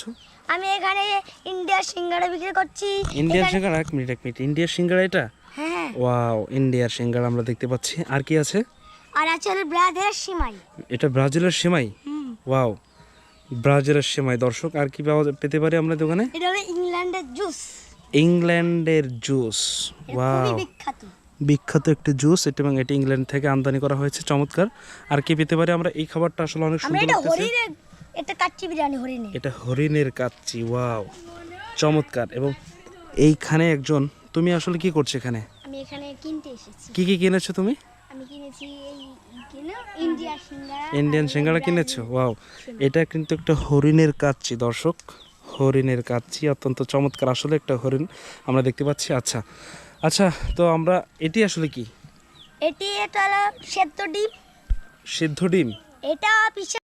করছো? আমি এখানে ইন্ডিয়ার সিঙ্গারা বিক্রি করছি। ইন্ডিয়ান সিঙ্গারা, এক মিনিট ইন্ডিয়ার সিঙ্গারা এটা? হ্যাঁ। ওয়াও, ইন্ডিয়ার সিঙ্গারা আমরা দেখতে পাচ্ছি। আর কি আছে? আর আছে ব্রাজিলের সিমাই। এটা ব্রাজিলের সেমাই। ওয়াও, ব্রাজিলের সেমাই। দর্শক, আর কি পেতে পারি আমরা দোকানে? এটা হলো ইংল্যান্ডের জুস। ইংল্যান্ডের জুস। ওয়াও, বিখ্যাত বিখ্যাত একটি জুস এটা, এবং এটি ইংল্যান্ড থেকে আমদানি করা হয়েছে। চমৎকার। আর কি পেতে পারি আমরা? এই খাবারটা আসলে অনেক আমরা সুন্দর এটা লাগতেছে। হরিণের, এটা কাচ্চি বিরিয়ানি হরিণের। এটা হরিণের কাচ্চি। ওয়াও, চমৎকার। এবং এইখানে একজন, তুমি আসলে কি করছো এখানে? আমি এখানে কিনতে এসেছি। কি কি কিনেছো তুমি? আমি কিনেছি এই ইন্ডিয়ার সিঙ্গারা। ইন্ডিয়ান সিঙ্গারা কিনেছো? ওয়াও, এটা কিন্তু একটা হরিণের কাচ্চি। দর্শক, হরিণের কাচ্চি অত্যন্ত চমৎকার। আসলে একটা হরিণ আমরা দেখতে পাচ্ছি। আচ্ছা আচ্ছা, তো আমরা এটি আসলে কি? এটা হলো সেদ্ধ ডিম। সিদ্ধ ডিম? এটা পিছে